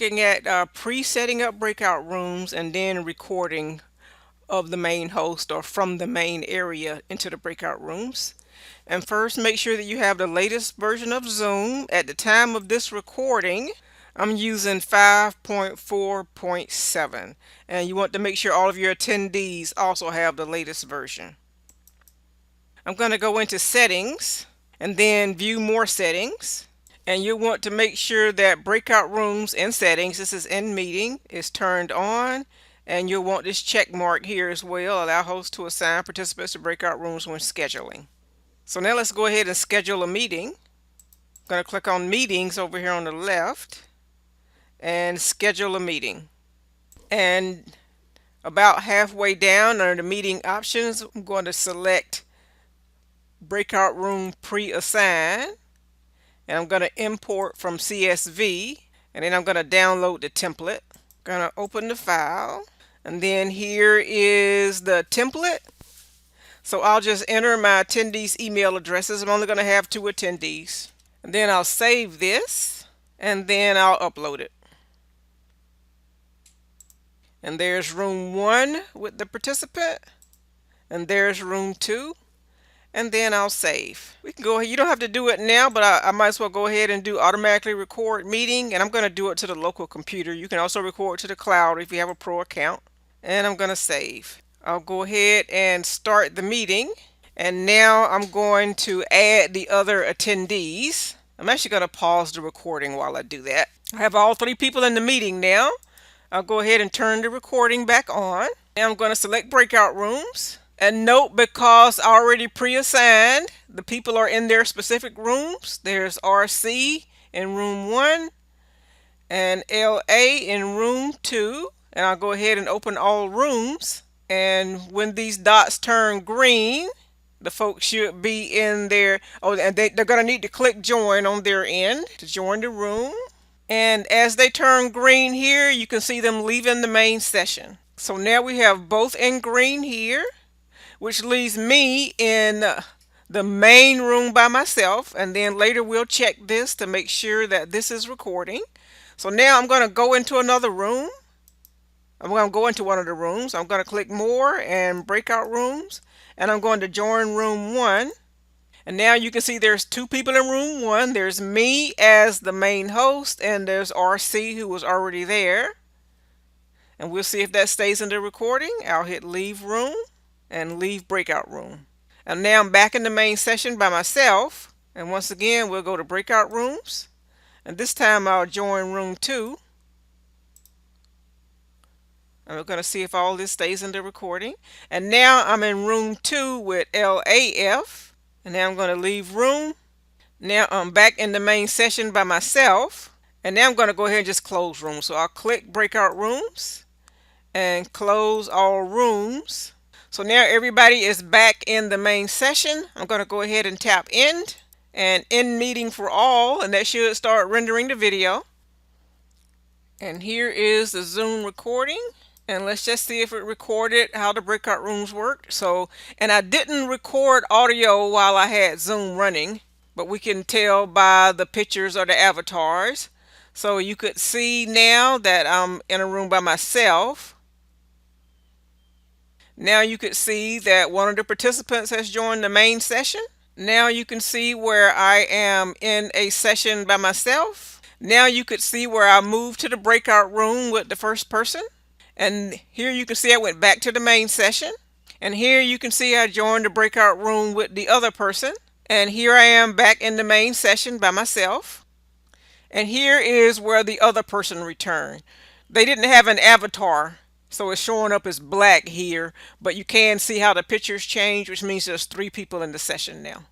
looking at pre-setting up breakout rooms and then recording of the main host or from the main area into the breakout rooms. And first, make sure that you have the latest version of Zoom. At the time of this recording, I'm using 5.4.7, and you want to make sure all of your attendees also have the latest version. I'm going to go into settings and then view more settings. And you want to make sure that breakout rooms in settings, this is in meeting, is turned on. And you'll want this check mark here as well, allow hosts to assign participants to breakout rooms when scheduling. So now let's go ahead and schedule a meeting. I'm going to click on meetings over here on the left and schedule a meeting. And about halfway down under the meeting options, I'm going to select breakout room pre-assign. And I'm going to import from CSV, and then I'm going to download the template. Going to open the file, and then here is the template. So I'll just enter my attendees' email addresses. I'm only going to have 2 attendees. And then I'll save this, and then I'll upload it. And there's room 1 with the participant, and there's room 2. And then I'll save. We can go ahead. You don't have to do it now, but I might as well go ahead and do automatically record meeting, and I'm going to do it to the local computer. You can also record to the cloud if you have a pro account. And I'm going to save. I'll go ahead and start the meeting, and now I'm going to add the other attendees. I'm actually going to pause the recording while I do that. I have all 3 people in the meeting now. I'll go ahead and turn the recording back on. Now I'm going to select breakout rooms. And note, because I already pre-assigned, the people are in their specific rooms. There's RC in room 1 and LA in room 2. And I'll go ahead and open all rooms. And when these dots turn green, the folks should be in there. Oh, and they're going to need to click join on their end to join the room. And as they turn green here, you can see them leaving the main session. So now we have both in green here, which leaves me in the main room by myself. And then later we'll check this to make sure that this is recording. So now I'm going to go into another room. I'm going to go into one of the rooms. I'm going to click more and breakout rooms, and I'm going to join room 1. And now you can see there's 2 people in room 1. There's me as the main host, and there's RC who was already there. And we'll see if that stays in the recording. I'll hit leave room and leave breakout room. And now I'm back in the main session by myself. And once again, we'll go to breakout rooms. And this time I'll join room 2. And we're going to see if all this stays in the recording. And now I'm in room 2 with LAF. And now I'm going to leave room. Now I'm back in the main session by myself. And now I'm going to go ahead and just close room. So I'll click breakout rooms and close all rooms. So now everybody is back in the main session. I'm going to go ahead and tap end and end meeting for all, and that should start rendering the video. And here is the Zoom recording. And let's just see if it recorded how the breakout rooms worked. So, and I didn't record audio while I had Zoom running, but we can tell by the pictures or the avatars. So you could see now that I'm in a room by myself. Now you could see that one of the participants has joined the main session. Now you can see where I am in a session by myself. Now you could see where I moved to the breakout room with the first person. And here you can see I went back to the main session. And here you can see I joined the breakout room with the other person. And here I am back in the main session by myself. And here is where the other person returned. They didn't have an avatar, so it's showing up as black here, but you can see how the pictures change, which means there's 3 people in the session now.